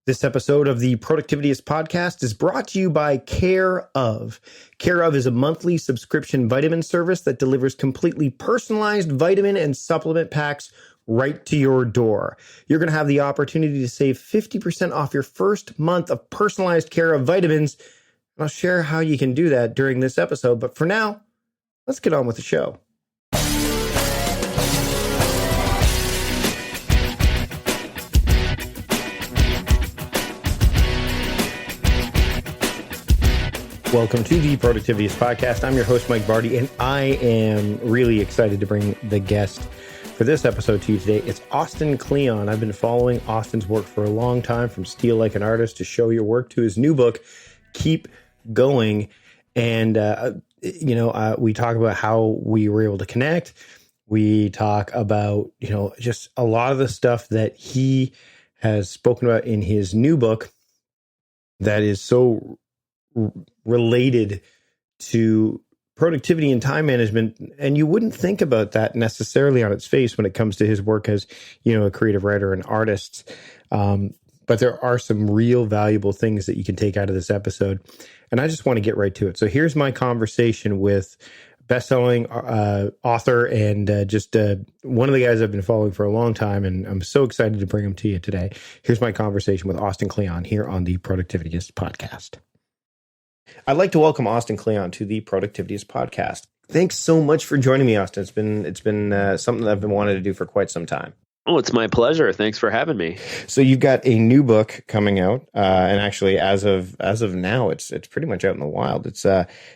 This episode of the Productivityist podcast is brought to you by Care Of. Care Of is a monthly subscription vitamin service that delivers completely personalized vitamin and supplement packs right to your door. You're going to have the opportunity to save 50% off your first month of personalized Care Of vitamins. I'll share how you can do that during this episode, but for now, let's get on with the show. Welcome to the Productivityist podcast. I'm your host, Mike Barty, and I am really excited to bring the guest for this episode to you today. It's Austin Kleon. I've been following Austin's work for a long time, from Steal Like an Artist to Show Your Work to his new book, Keep Going. And, we talk about how we were able to connect. We talk about, just a lot of the stuff that he has spoken about in his new book that is so related to productivity and time management. And you wouldn't think about that necessarily on its face when it comes to his work as, a creative writer and artist. But there are some real valuable things that you can take out of this episode. And I just want to get right to it. So here's my conversation with bestselling author and one of the guys I've been following for a long time. And I'm so excited to bring him to you today. Here's my conversation with Austin Kleon here on the Productivityist podcast. I'd like to welcome Austin Kleon to the Productivityist podcast. Thanks so much for joining me, Austin. It's been something that I've been wanting to do for quite some time. Oh, it's my pleasure. Thanks for having me. So you've got a new book coming out, and actually, as of now, it's pretty much out in the wild. It's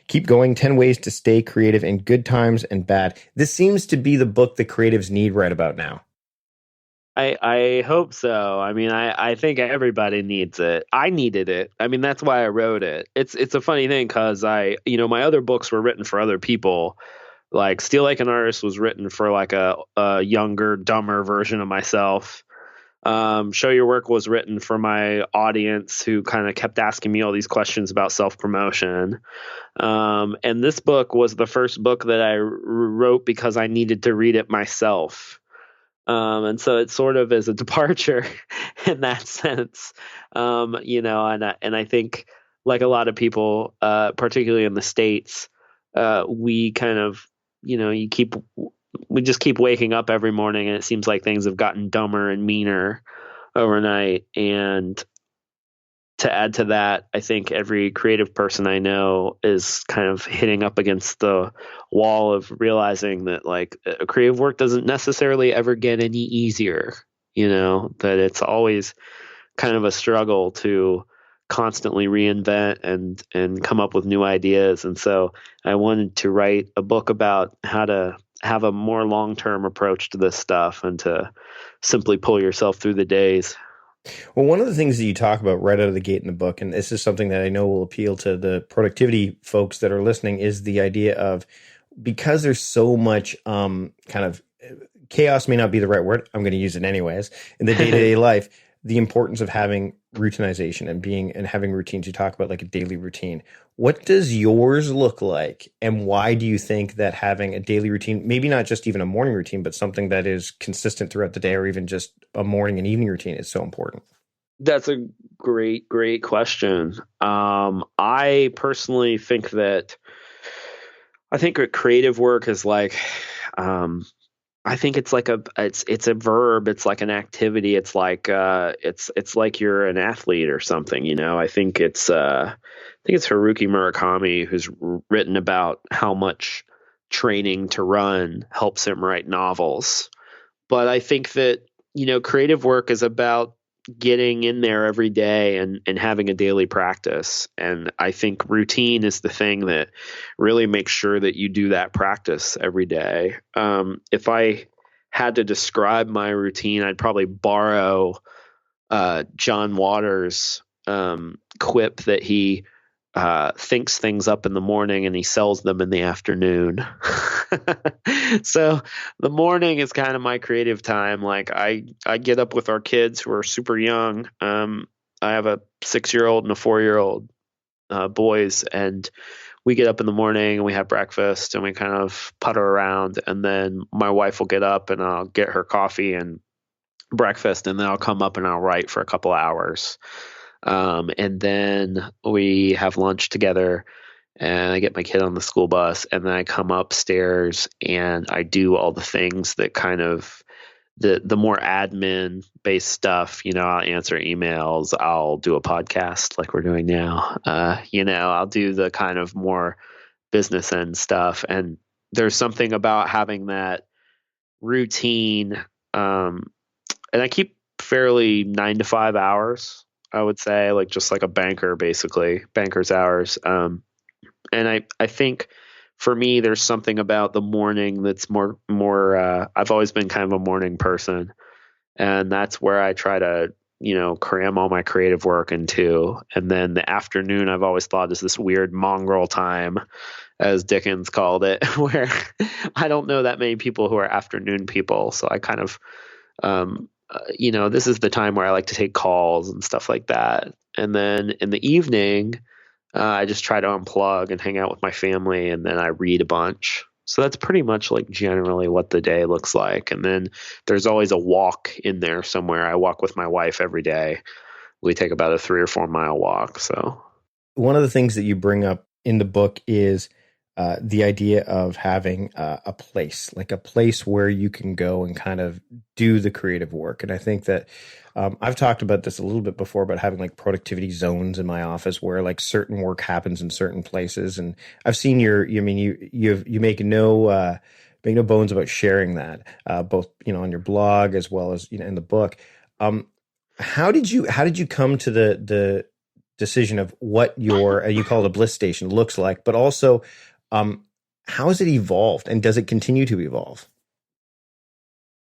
Keep Going: 10 Ways to Stay Creative in Good Times and Bad. This seems to be the book that creatives need right about now. I hope so. I mean, I think everybody needs it. I needed it. I mean, that's why I wrote it. It's a funny thing because my other books were written for other people. Like Steal Like an Artist was written for like a younger, dumber version of myself. Show Your Work was written for my audience who kind of kept asking me all these questions about self-promotion. And this book was the first book that I wrote because I needed to read it myself. And so it sort of is a departure in that sense, and I think like a lot of people, particularly in the States, we kind of, we just keep waking up every morning and it seems like things have gotten dumber and meaner overnight. And to add to that, I think every creative person I know is kind of hitting up against the wall of realizing that like creative work doesn't necessarily ever get any easier, that it's always kind of a struggle to constantly reinvent and come up with new ideas. And so I wanted to write a book about how to have a more long-term approach to this stuff and to simply pull yourself through the days. Well, one of the things that you talk about right out of the gate in the book, and this is something that I know will appeal to the productivity folks that are listening, is the idea of, because there's so much kind of chaos may not be the right word, I'm going to use it anyways, in the day-to-day life, the importance of having routinization and having routines. You talk about like a daily routine. What does yours look like? And why do you think that having a daily routine, maybe not just even a morning routine, but something that is consistent throughout the day, or even just a morning and evening routine, is so important? That's a great question. I personally think that creative work is like, I think it's like it's a verb. It's like an activity. It's like it's like you're an athlete or something. I think it's Haruki Murakami who's written about how much training to run helps him write novels. But I think that creative work is about getting in there every day and having a daily practice. And I think routine is the thing that really makes sure that you do that practice every day. If I had to describe my routine, I'd probably borrow John Waters' quip that he thinks things up in the morning and he sells them in the afternoon. So the morning is kind of my creative time. Like I get up with our kids who are super young. I have a 6-year-old and a 4-year-old boys, and we get up in the morning and we have breakfast and we kind of putter around, and then my wife will get up and I'll get her coffee and breakfast, and then I'll come up and I'll write for a couple hours. And then we have lunch together, and I get my kid on the school bus, and then I come upstairs and I do all the things that kind of the more admin based stuff. I'll answer emails, I'll do a podcast like we're doing now. I'll do the kind of more business end stuff. And there's something about having that routine. And I keep fairly 9 to 5 hours, I would say, like just like a banker, basically, banker's hours. And I think for me, there's something about the morning that's more, I've always been kind of a morning person. And that's where I try to, cram all my creative work into. And then the afternoon, I've always thought is this weird mongrel time, as Dickens called it, where I don't know that many people who are afternoon people. So I kind of, this is the time where I like to take calls and stuff like that. And then in the evening, I just try to unplug and hang out with my family, and then I read a bunch. So that's pretty much like generally what the day looks like. And then there's always a walk in there somewhere. I walk with my wife every day. We take about a 3 or 4 mile walk. So one of the things that you bring up in the book is the idea of having a place where you can go and kind of do the creative work. And I think that I've talked about this a little bit before, about having like productivity zones in my office where like certain work happens in certain places. And I've seen you make no bones about sharing that, both, on your blog as well as, in the book. How did you come to the decision of what your, you call it a bliss station, looks like, but also, how has it evolved, and does it continue to evolve?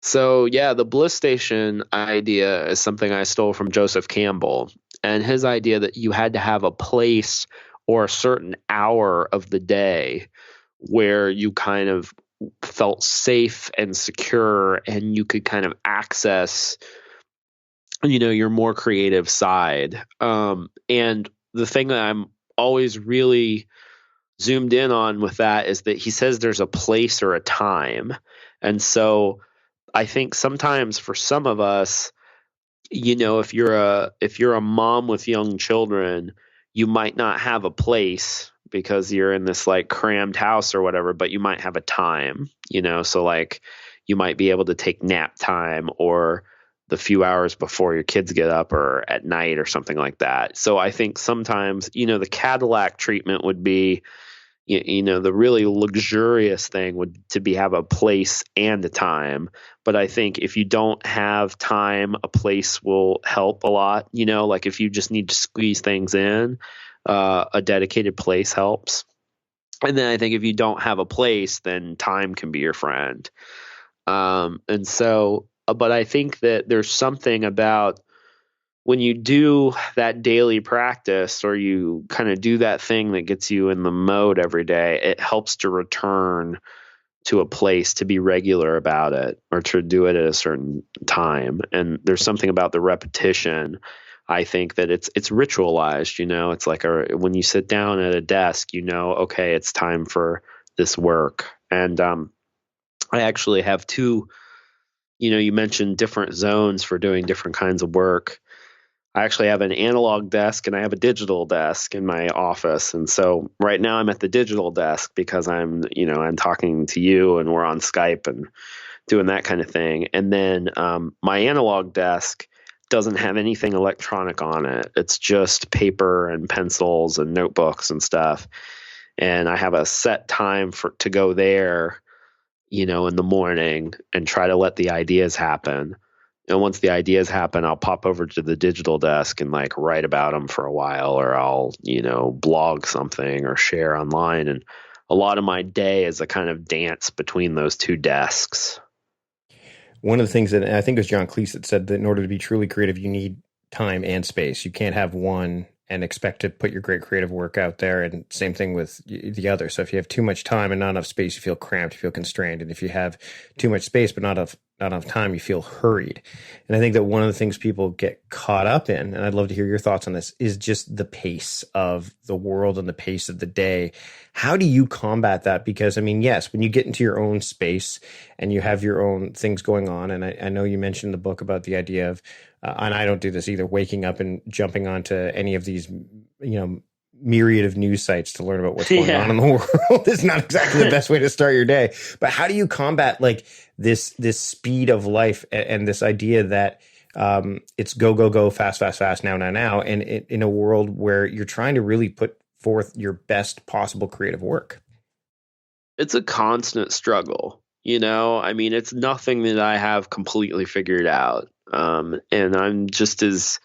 So yeah, the bliss station idea is something I stole from Joseph Campbell, and his idea that you had to have a place or a certain hour of the day where you kind of felt safe and secure, and you could kind of access, your more creative side. And the thing that I'm always really zoomed in on with that is that he says there's a place or a time. And so I think sometimes for some of us, if you're a mom with young children, you might not have a place because you're in this like crammed house or whatever, but you might have a time, so like you might be able to take nap time or the few hours before your kids get up or at night or something like that. So I think sometimes, the Cadillac treatment would be, the really luxurious thing would to be have a place and a time. But I think if you don't have time, a place will help a lot. Like if you just need to squeeze things in, a dedicated place helps. And then I think if you don't have a place, then time can be your friend. But I think that there's something about when you do that daily practice, or you kind of do that thing that gets you in the mode every day, it helps to return to a place, to be regular about it, or to do it at a certain time. And there's something about the repetition. I think that it's ritualized, it's like when you sit down at a desk, okay, it's time for this work. And I actually have two, you mentioned different zones for doing different kinds of work. I actually have an analog desk and I have a digital desk in my office. And so right now I'm at the digital desk because I'm talking to you and we're on Skype and doing that kind of thing. And then my analog desk doesn't have anything electronic on it. It's just paper and pencils and notebooks and stuff. And I have a set time to go there, in the morning and try to let the ideas happen. And once the ideas happen, I'll pop over to the digital desk and like write about them for a while, or I'll, blog something or share online. And a lot of my day is a kind of dance between those two desks. One of the things that I think it was John Cleese that said that in order to be truly creative, you need time and space. You can't have one and expect to put your great creative work out there. And same thing with the other. So if you have too much time and not enough space, you feel cramped, you feel constrained. And if you have too much space but not not enough time, you feel hurried. And I think that one of the things people get caught up in, and I'd love to hear your thoughts on this, is just the pace of the world and the pace of the day. How do you combat that? Because I mean, yes, when you get into your own space and you have your own things going on, and I know you mentioned in the book about the idea of, and I don't do this either, waking up and jumping onto any of these, myriad of news sites to learn about what's going on in the world is not exactly the best way to start your day. But how do you combat like this speed of life and this idea that it's go, go, go, fast, fast, fast, now, now, now, and in a world where you're trying to really put forth your best possible creative work? It's a constant struggle. I mean, it's nothing that I have completely figured out. And I'm just as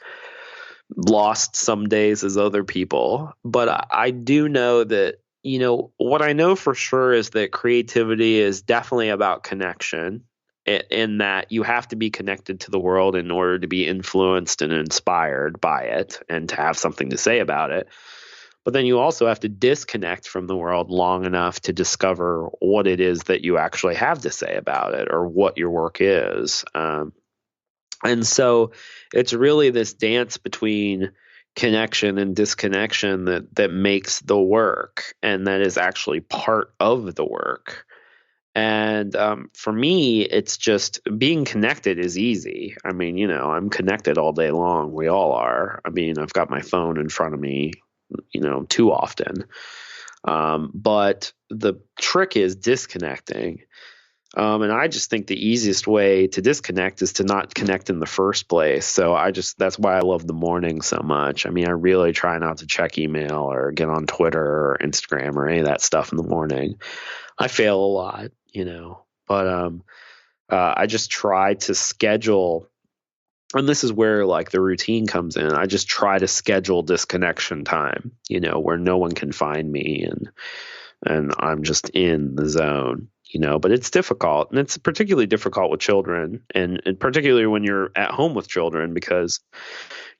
lost some days as other people. But I do know that, what I know for sure is that creativity is definitely about connection, in that you have to be connected to the world in order to be influenced and inspired by it and to have something to say about it. But then you also have to disconnect from the world long enough to discover what it is that you actually have to say about it or what your work is. And so it's really this dance between connection and disconnection that makes the work, and that is actually part of the work. And for me, it's just being connected is easy. I mean, I'm connected all day long. We all are. I mean, I've got my phone in front of me, too often. But the trick is disconnecting. And I just think the easiest way to disconnect is to not connect in the first place. So that's why I love the morning so much. I mean, I really try not to check email or get on Twitter or Instagram or any of that stuff in the morning. I fail a lot, but I just try to schedule, and this is where like the routine comes in. I just try to schedule disconnection time, where no one can find me and I'm just in the zone. But it's difficult, and it's particularly difficult with children, and particularly when you're at home with children, because,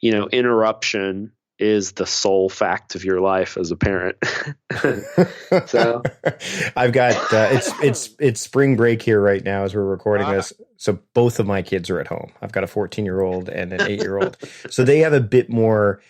interruption is the sole fact of your life as a parent. So I've got it's spring break here right now as we're recording this. So both of my kids are at home. I've got a 14-year-old and an 8-year-old. So they have a bit more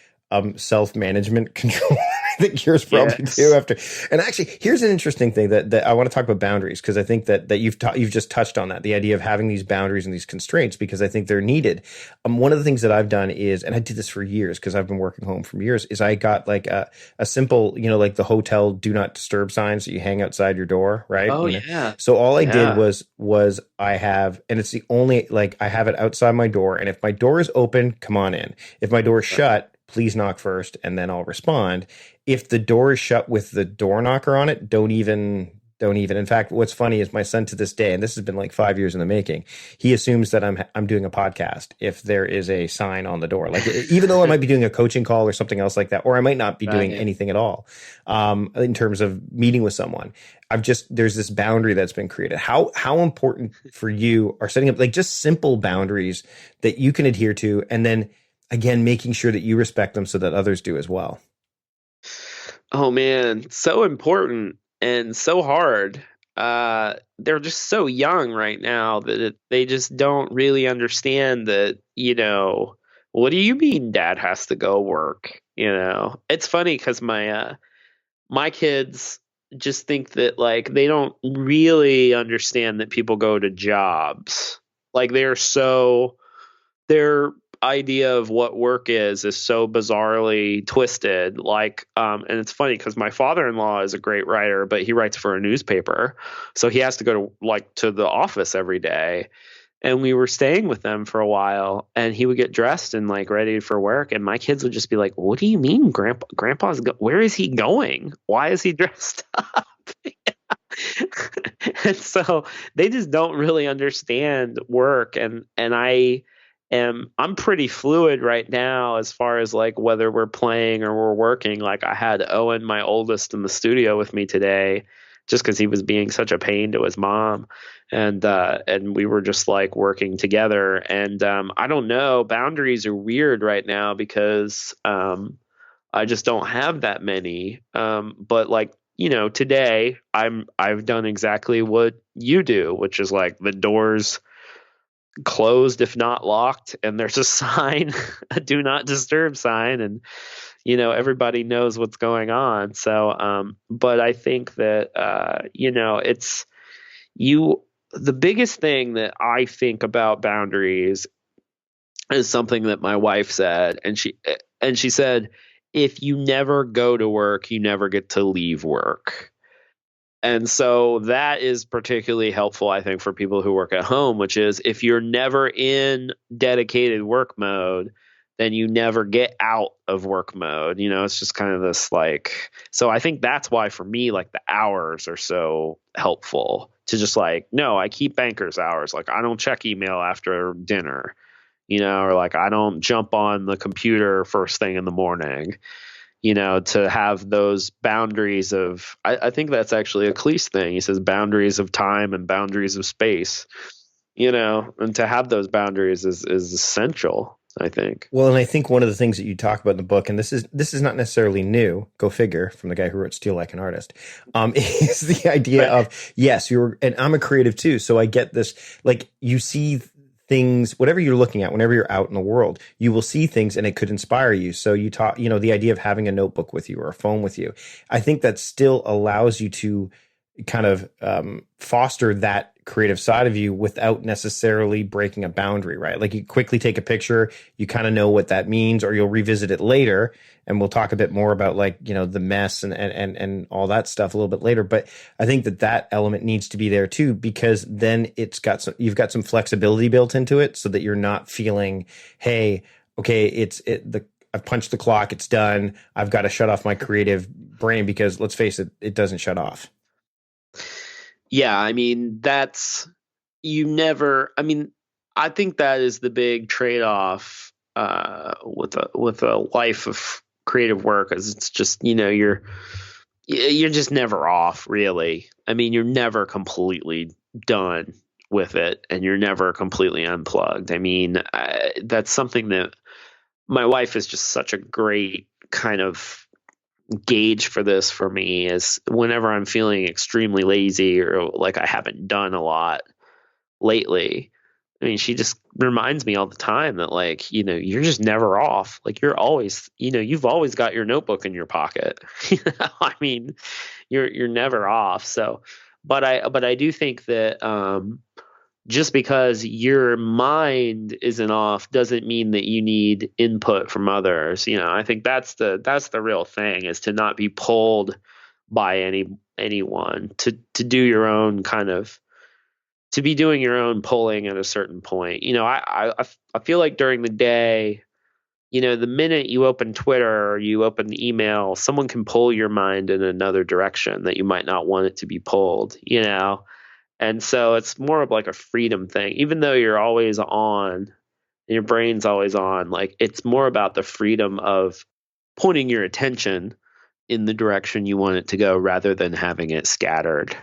self-management control. I think yours probably too. And actually, here's an interesting thing that I want to talk about boundaries, because I think that you've just touched on that, the idea of having these boundaries and these constraints, because I think they're needed. One of the things that I've done is, and I did this for years because I've been working home for years, is I got like a simple, like the hotel do not disturb signs that you hang outside your door, right? Oh yeah. So all I did was I have, and it's the only, like I have it outside my door, and if my door is open, come on in. If my door is shut, please knock first, and then I'll respond. If the door is shut with the door knocker on it, don't even. In fact, what's funny is my son to this day, and this has been like 5 years in the making, he assumes that I'm doing a podcast if there is a sign on the door. Like, even though I might be doing a coaching call or something else like that, or I might not be doing anything at all, in terms of meeting with someone. There's this boundary that's been created. How important for you are setting up like just simple boundaries that you can adhere to, and then again, making sure that you respect them so that others do as well? Oh man, so important and so hard. They're just so young right now that they just don't really understand that, what do you mean dad has to go work? It's funny because my kids just think that like they don't really understand that people go to jobs. Like their idea of what work is so bizarrely twisted. Like, and it's funny because my father-in-law is a great writer, but he writes for a newspaper, so he has to go to the office every day. And we were staying with them for a while, and he would get dressed and like ready for work, and my kids would just be like, "What do you mean, Grandpa's where is he going? Why is he dressed up?" And so they just don't really understand work, and I'm pretty fluid right now as far as like whether we're playing or we're working. Like I had Owen, my oldest, in the studio with me today, just because he was being such a pain to his mom, and we were just like working together. And I don't know, boundaries are weird right now because I just don't have that many. But like today I've done exactly what you do, which is like the doors closed if not locked, and there's a sign, a do not disturb sign, and everybody knows what's going on. So but I think that it's the biggest thing that I think about boundaries is something that my wife said, and she said, if you never go to work, you never get to leave work. And so that is particularly helpful, I think, for people who work at home, which is if you're never in dedicated work mode, then you never get out of work mode. It's just kind of this so I think that's why for me, the hours are so helpful to just no, I keep banker's hours. I don't check email after dinner, or I don't jump on the computer first thing in the morning. To have those boundaries of, I think that's actually a Cleese thing. He says boundaries of time and boundaries of space, and to have those boundaries is essential, I think. Well, and I think one of the things that you talk about in the book, and this is not necessarily new, go figure, from the guy who wrote Steal Like an Artist, is the idea of, yes, and I'm a creative too. So I get this, you see things, whatever you're looking at, whenever you're out in the world, you will see things and it could inspire you. So you talk, the idea of having a notebook with you or a phone with you, I think that still allows you to kind of foster that creative side of you without necessarily breaking a boundary, right? You quickly take a picture, you kind of know what that means, or you'll revisit it later. And we'll talk a bit more about the mess and all that stuff a little bit later. But I think that element needs to be there too, because then you've got some flexibility built into it so that you're not feeling, hey, okay, I've punched the clock, it's done. I've got to shut off my creative brain, because let's face it, it doesn't shut off. Yeah, I mean, I think that is the big trade-off with a life of creative work, is it's just, you're just never off, really. I mean, you're never completely done with it, and you're never completely unplugged. I mean, that's something that my wife is just such a great kind of gauge for this for me, is whenever I'm feeling extremely lazy or I haven't done a lot lately. I mean, she just reminds me all the time that you're just never off. You're always, you've always got your notebook in your pocket. I mean, you're never off. So, but I do think that just because your mind isn't off doesn't mean that you need input from others. I think that's the real thing, is to not be pulled by anyone, to do your own to be doing your own pulling at a certain point. I feel like during the day, the minute you open Twitter or you open the email, someone can pull your mind in another direction that you might not want it to be pulled, And so it's more of a freedom thing, even though you're always on and your brain's always on. It's more about the freedom of pointing your attention in the direction you want it to go rather than having it scattered.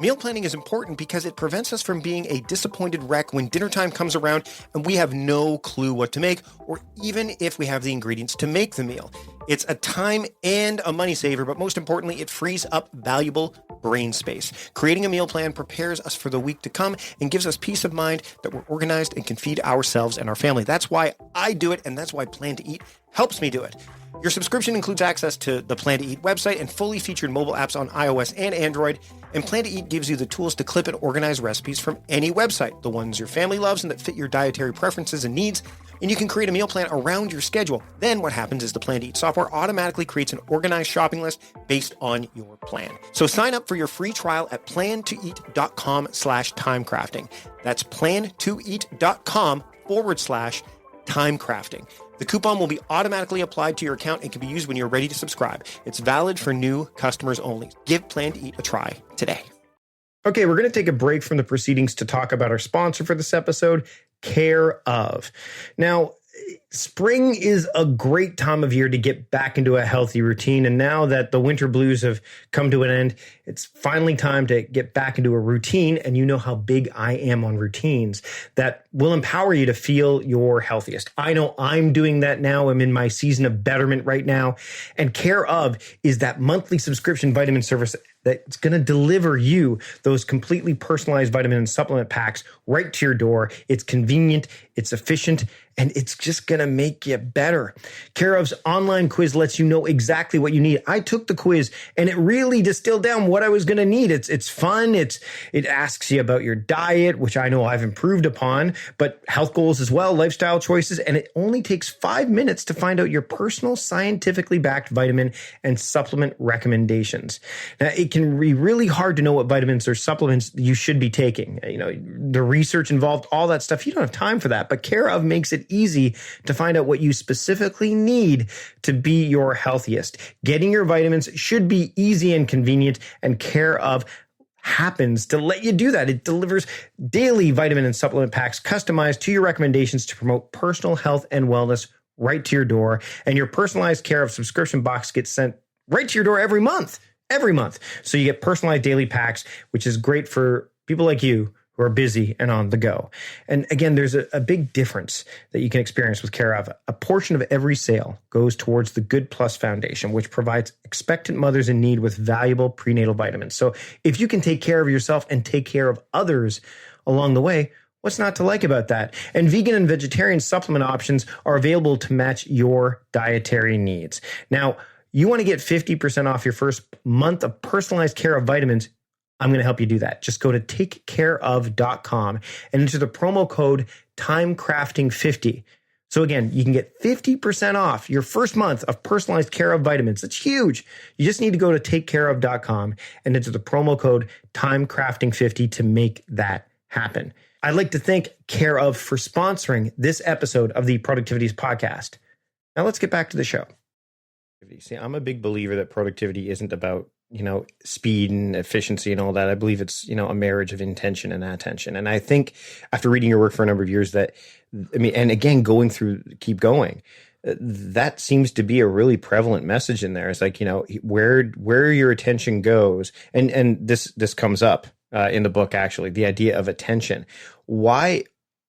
Meal planning is important because it prevents us from being a disappointed wreck when dinner time comes around and we have no clue what to make, or even if we have the ingredients to make the meal. It's a time and a money saver, but most importantly, it frees up valuable brain space. Creating a meal plan prepares us for the week to come and gives us peace of mind that we're organized and can feed ourselves and our family. That's why I do it, and that's why Plan to Eat helps me do it. Your subscription includes access to the Plan to Eat website and fully featured mobile apps on iOS and Android. And Plan to Eat gives you the tools to clip and organize recipes from any website, the ones your family loves and that fit your dietary preferences and needs. And you can create a meal plan around your schedule. Then what happens is the Plan to Eat software automatically creates an organized shopping list based on your plan. So sign up for your free trial at plantoeat.com/timecrafting. That's plantoeat.com/timecrafting. The coupon will be automatically applied to your account and can be used when you're ready to subscribe. It's valid for new customers only. Give Plan to Eat a try today. Okay, we're going to take a break from the proceedings to talk about our sponsor for this episode, Care of. Now, spring is a great time of year to get back into a healthy routine. And now that the winter blues have come to an end, it's finally time to get back into a routine. And you know how big I am on routines that will empower you to feel your healthiest. I know I'm doing that now. I'm in my season of betterment right now. And Care of is that monthly subscription vitamin service that's going to deliver you those completely personalized vitamin and supplement packs right to your door. It's convenient, it's efficient, and it's just going to make you better. Care of's online quiz lets you know exactly what you need. I took the quiz and it really distilled down what I was going to need. It's fun. It asks you about your diet, which I know I've improved upon, but health goals as well, lifestyle choices, and it only takes 5 minutes to find out your personal scientifically backed vitamin and supplement recommendations. Now, it can be really hard to know what vitamins or supplements you should be taking. You know, the research involved, all that stuff. You don't have time for that, but Care of makes it easy to find out what you specifically need to be your healthiest. Getting your vitamins should be easy and convenient, and Care of happens to let you do that. It delivers daily vitamin and supplement packs customized to your recommendations to promote personal health and wellness right to your door. And your personalized Care of subscription box gets sent right to your door every month. So you get personalized daily packs, which is great for people like you who are busy and on the go. And again, there's a big difference that you can experience with Care of. A portion of every sale goes towards the Good Plus Foundation, which provides expectant mothers in need with valuable prenatal vitamins. So if you can take care of yourself and take care of others along the way, what's not to like about that? And vegan and vegetarian supplement options are available to match your dietary needs. Now, you want to get 50% off your first month of personalized Care of vitamins. I'm going to help you do that. Just go to takecareof.com and enter the promo code TIMECRAFTING50. So again, you can get 50% off your first month of personalized Care of vitamins. It's huge. You just need to go to takecareof.com and enter the promo code TIMECRAFTING50 to make that happen. I'd like to thank Care of for sponsoring this episode of the Productivities Podcast. Now let's get back to the show. See, I'm a big believer that productivity isn't about, speed and efficiency and all that. I believe it's, a marriage of intention and attention. And I think after reading your work for a number of years and again, keep going, that seems to be a really prevalent message in there. It's like, where your attention goes. And this comes up in the book, actually, the idea of attention. Why?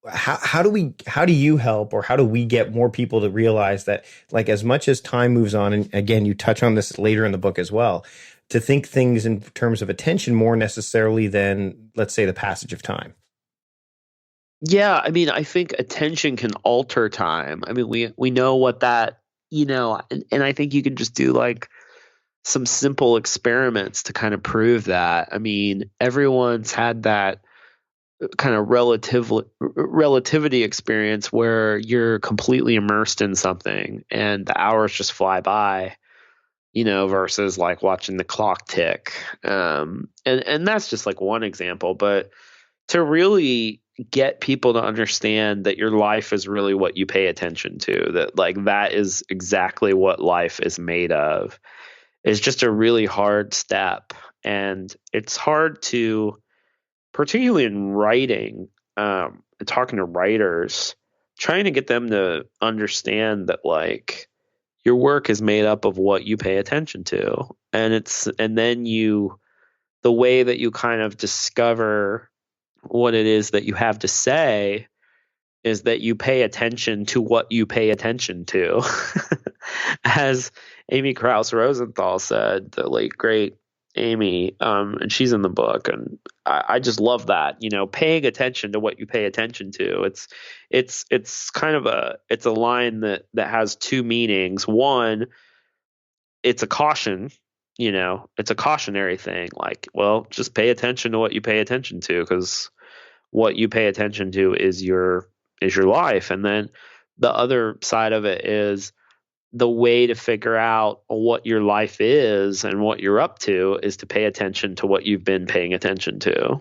How do you help, or how do we get more people to realize that, like, as much as time moves on, and again, you touch on this later in the book as well, to think things in terms of attention more necessarily than, let's say, the passage of time? Yeah, I mean, I think attention can alter time. I mean, we know what that, and I think you can just do like some simple experiments to kind of prove that. I mean, everyone's had that kind of relativity experience where you're completely immersed in something and the hours just fly by, versus like watching the clock tick. And that's just like one example, but to really get people to understand that your life is really what you pay attention to, that like that is exactly what life is made of, is just a really hard step. And it's hard to, particularly in writing, and talking to writers, trying to get them to understand that like your work is made up of what you pay attention to. And then the way that you kind of discover what it is that you have to say is that you pay attention to what you pay attention to. As Amy Krauss Rosenthal said, the late great Amy, and she's in the book, and I just love that, paying attention to what you pay attention to. It's kind of a line that has two meanings. One, it's a caution, it's a cautionary thing. Like, well, just pay attention to what you pay attention to, because what you pay attention to is your life. And then the other side of it is the way to figure out what your life is and what you're up to is to pay attention to what you've been paying attention to,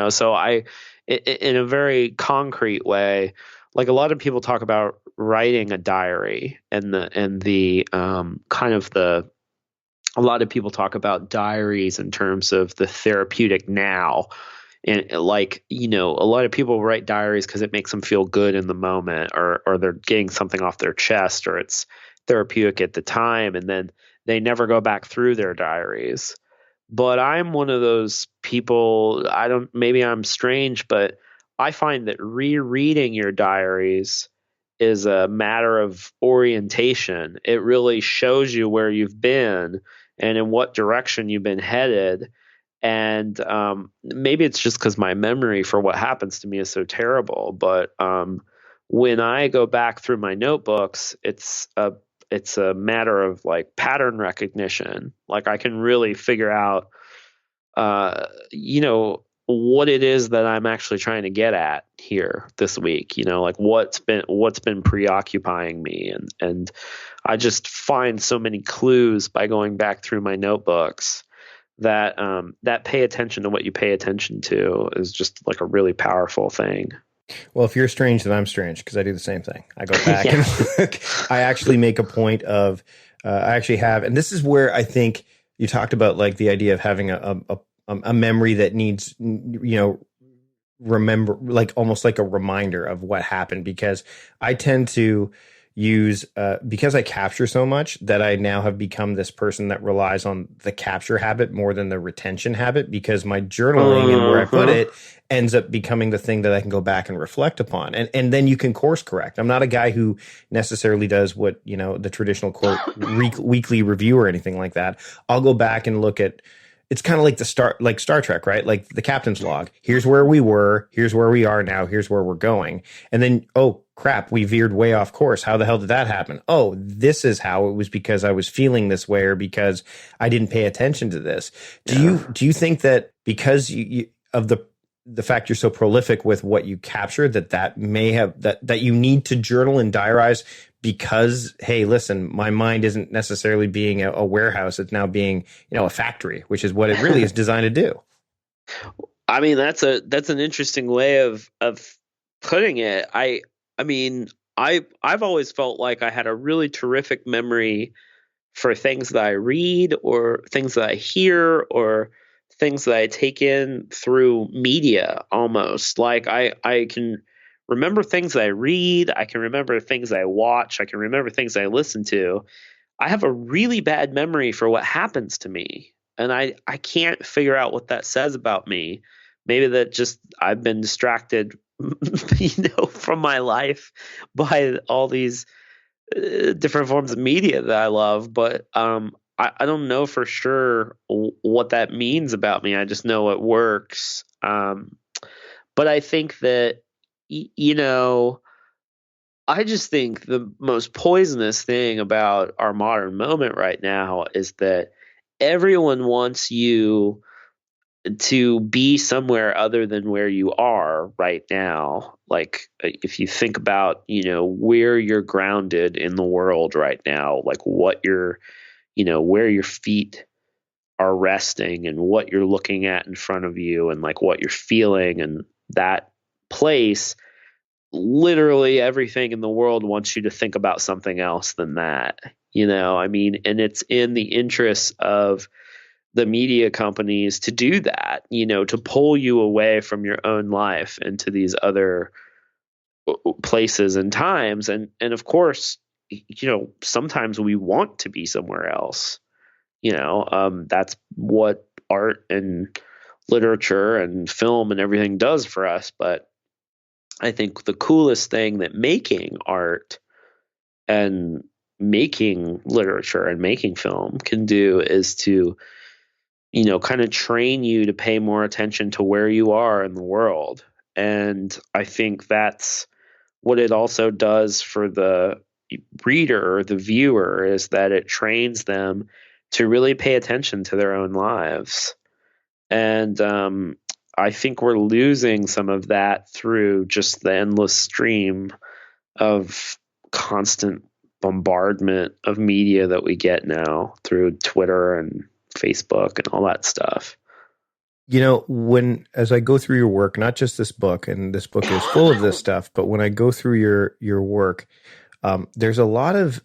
So in a very concrete way, like a lot of people talk about writing a diary a lot of people talk about diaries in terms of the therapeutic now. And like, a lot of people write diaries because it makes them feel good in the moment, or they're getting something off their chest, or it's therapeutic at the time, and then they never go back through their diaries. But I'm one of those people, maybe I'm strange, but I find that rereading your diaries is a matter of orientation. It really shows you where you've been, and in what direction you've been headed. And maybe it's just because my memory for what happens to me is so terrible. But when I go back through my notebooks, it's a matter of like pattern recognition. Like I can really figure out, what it is that I'm actually trying to get at here this week. Like what's been preoccupying me, and I just find so many clues by going back through my notebooks that pay attention to what you pay attention to is just like a really powerful thing. Well, if you're strange, then I'm strange, because I do the same thing. I go back and look. I actually make a point of, I actually have, and this is where I think you talked about like the idea of having a memory that needs, remember, like almost like a reminder of what happened, because I tend to use, because I capture so much, that I now have become this person that relies on the capture habit more than the retention habit, because my journaling and where I put it ends up becoming the thing that I can go back and reflect upon. And then you can course correct. I'm not a guy who necessarily does what, the traditional quote weekly review or anything like that. I'll go back and look at, it's kind of like Star Trek, right? Like the captain's log. Here's where we were. Here's where we are now. Here's where we're going. And then, oh crap, we veered way off course. How the hell did that happen? Oh, this is how it was, because I was feeling this way, or because I didn't pay attention to this. Do you think that because you of the fact you're so prolific with what you capture, that may have that you need to journal and diarize, because, hey, listen, my mind isn't necessarily being a warehouse. It's now being, a factory, which is what it really is designed to do. I mean, that's an interesting way of putting it. I've always felt like I had a really terrific memory for things that I read, or things that I hear, or things that I take in through media almost. Like I can remember things I read, I can remember things I watch, I can remember things I listen to. I have a really bad memory for what happens to me, and I can't figure out what that says about me. Maybe that just I've been distracted from my life by all these different forms of media that I love, but I don't know for sure what that means about me. I just know it works. But I think that, I just think the most poisonous thing about our modern moment right now is that everyone wants you to be somewhere other than where you are right now. Like if you think about, where you're grounded in the world right now, like what you're, where your feet are resting and what you're looking at in front of you and like what you're feeling, and that place, literally everything in the world wants you to think about something else than that, and it's in the interests of the media companies to do that, to pull you away from your own life into these other places and times. And of course, sometimes we want to be somewhere else. That's what art and literature and film and everything does for us. But I think the coolest thing that making art and making literature and making film can do is to, kind of train you to pay more attention to where you are in the world. And I think that's what it also does for the reader or the viewer, is that it trains them to really pay attention to their own lives. And I think we're losing some of that through just the endless stream of constant bombardment of media that we get now through Twitter and Facebook and all that stuff. As I go through your work, not just this book, and this book is full of this stuff, but when I go through your work, there's a lot of,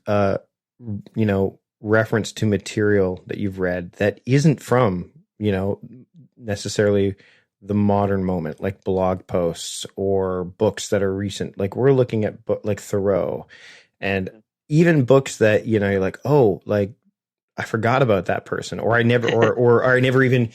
reference to material that you've read that isn't from, necessarily the modern moment, like blog posts or books that are recent. Like we're looking at like Thoreau, and even books that, you're like, oh, like I forgot about that person, or I never, or I never even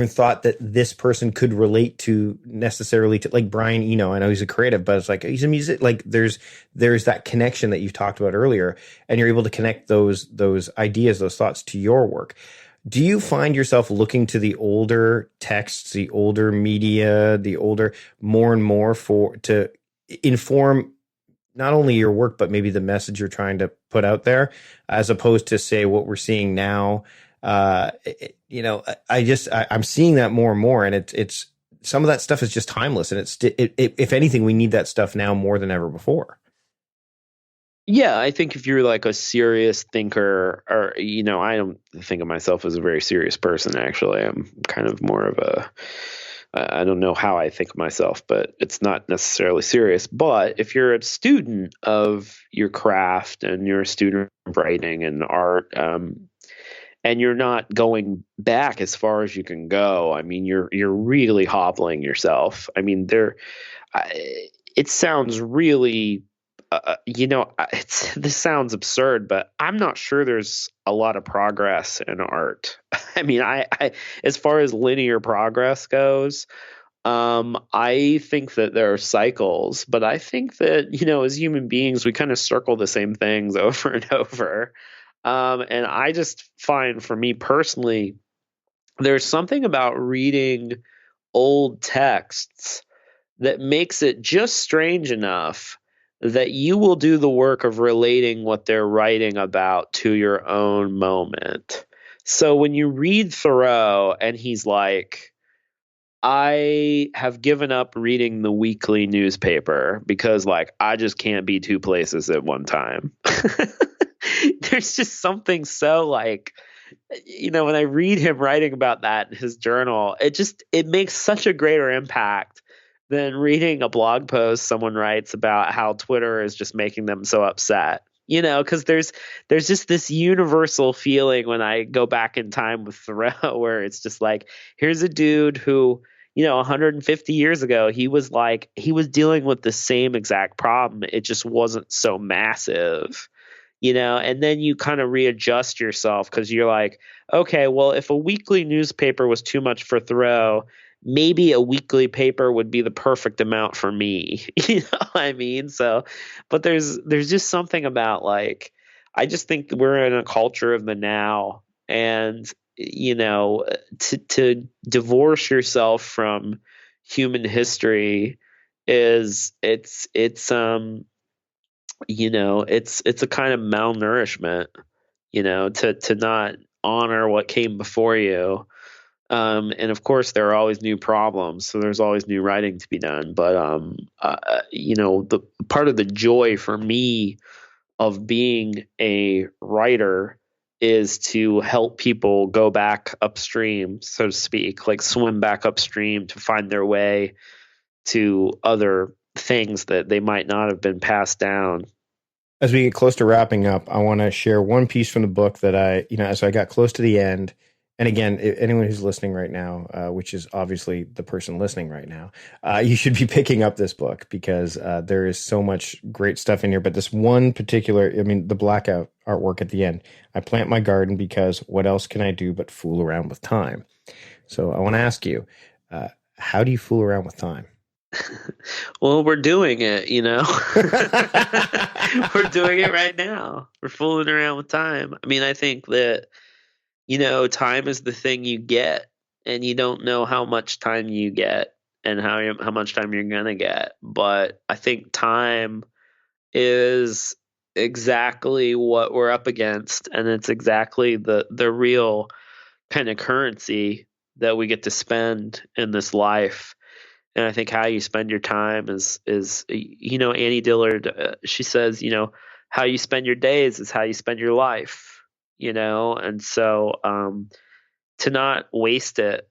thought that this person could relate to necessarily to like Brian Eno. I know he's a creative, but it's like he's a music. Like there's that connection that you talked about earlier, and you're able to connect those ideas, those thoughts to your work. Do you find yourself looking to the older texts, the older media, the older more and more to inform not only your work, but maybe the message you're trying to put out there, as opposed to say what we're seeing now? I'm seeing that more and more, and it's some of that stuff is just timeless, and if anything, we need that stuff now more than ever before. Yeah, I think if you're like a serious thinker, or, I don't think of myself as a very serious person, actually. I'm kind of more of I don't know how I think of myself, but it's not necessarily serious. But if you're a student of your craft and you're a student of writing and art, and you're not going back as far as you can go, I mean, you're really hobbling yourself. I mean, it sounds really, this sounds absurd, but I'm not sure there's a lot of progress in art. I mean, I as far as linear progress goes, I think that there are cycles, but I think that, as human beings, we kind of circle the same things over and over. And I just find, for me personally, there's something about reading old texts that makes it just strange enough that you will do the work of relating what they're writing about to your own moment. So when you read Thoreau and he's like, I have given up reading the weekly newspaper because I just can't be two places at one time. There's just something so when I read him writing about that in his journal, it makes such a greater impact than reading a blog post someone writes about how Twitter is just making them so upset. Because there's just this universal feeling when I go back in time with Thoreau where it's just like, here's a dude who, 150 years ago, he was dealing with the same exact problem. It just wasn't so massive. And then you kind of readjust yourself because you're like, okay, well, if a weekly newspaper was too much for Thoreau, maybe a weekly paper would be the perfect amount for me. You know what I mean? So, but there's just something about I just think we're in a culture of the now, and, to divorce yourself from human history it's a kind of malnourishment, to not honor what came before you. And of course, there are always new problems, so there's always new writing to be done. But the part of the joy for me of being a writer is to help people go back upstream, so to speak, like swim back upstream to find their way to other things that they might not have been passed down. As we get close to wrapping up, I want to share one piece from the book that as I got close to the end. And again, anyone who's listening right now, which is obviously the person listening right now, you should be picking up this book because there is so much great stuff in here. But this one particular, the Blackout artwork at the end, I plant my garden because what else can I do but fool around with time? So I want to ask you, how do you fool around with time? Well, we're doing it, We're doing it right now. We're fooling around with time. I mean, I think that, time is the thing you get, and you don't know how much time you get and how much time you're going to get. But I think time is exactly what we're up against, and it's exactly the real kind of currency that we get to spend in this life. And I think how you spend your time is Annie Dillard, she says, how you spend your days is how you spend your life, and so to not waste it.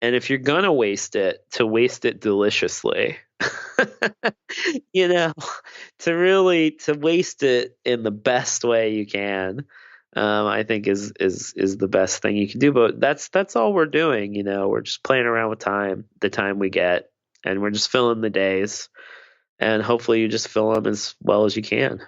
And if you're going to waste it, to waste it deliciously, to waste it in the best way you can, I think is the best thing you can do. But that's all we're doing. We're just playing around with time, the time we get, and we're just filling the days, and hopefully you just fill them as well as you can.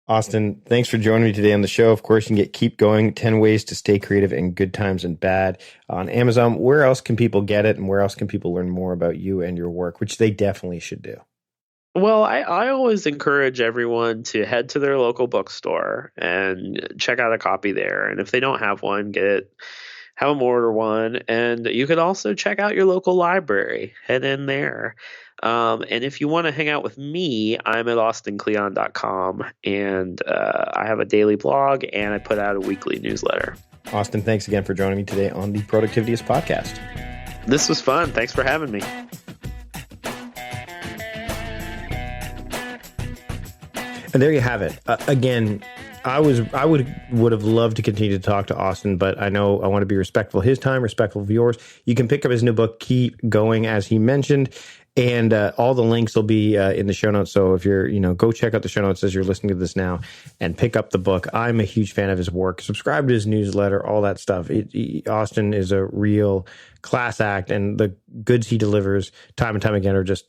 Austin, thanks for joining me today on the show. Of course, you can get Keep Going, 10 Ways to Stay Creative in Good Times and Bad on Amazon. Where else can people get it, and where else can people learn more about you and your work, which they definitely should do? Well, I always encourage everyone to head to their local bookstore and check out a copy there. And if they don't have one, have them order one. And you could also check out your local library. Head in there. And if you want to hang out with me, I'm at austinkleon.com, and I have a daily blog, and I put out a weekly newsletter. Austin, thanks again for joining me today on the Productivityist podcast. This was fun. Thanks for having me. And there you have it. Again, I would have loved to continue to talk to Austin, but I know I want to be respectful of his time, respectful of yours. You can pick up his new book, Keep Going, as he mentioned, and all the links will be in the show notes. So if you're, go check out the show notes as you're listening to this now and pick up the book. I'm a huge fan of his work. Subscribe to his newsletter, all that stuff. Austin is a real class act, and the goods he delivers time and time again are just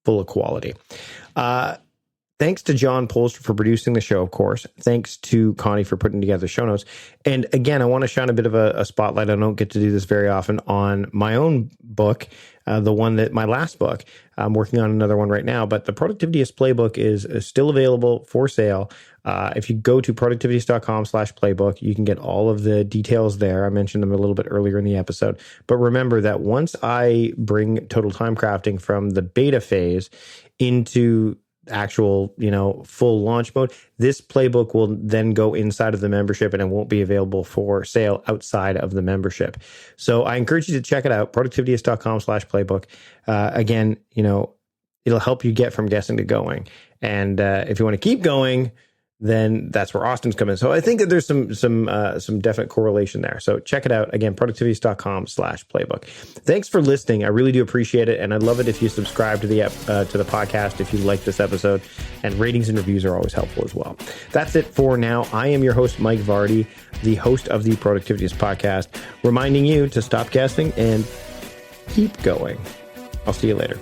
full of quality. Thanks to John Polster for producing the show, of course. Thanks to Connie for putting together show notes. And again, I want to shine a bit of a spotlight. I don't get to do this very often on my own book, my last book. I'm working on another one right now, but the Productivityist Playbook is still available for sale. If you go to productivityist.com/playbook, you can get all of the details there. I mentioned them a little bit earlier in the episode. But remember that once I bring Total Time Crafting from the beta phase into actual, full launch mode, this playbook will then go inside of the membership, and it won't be available for sale outside of the membership. So I encourage you to check it out, productivityist.com/playbook. Again, it'll help you get from guessing to going. And if you want to keep going, then that's where Austin's come in. So I think that there's some definite correlation there. So check it out. Again, productivityist.com/playbook. Thanks for listening. I really do appreciate it. And I'd love it if you subscribe to the podcast if you like this episode. And ratings and reviews are always helpful as well. That's it for now. I am your host, Mike Vardy, the host of the Productivityist podcast, reminding you to stop guessing and keep going. I'll see you later.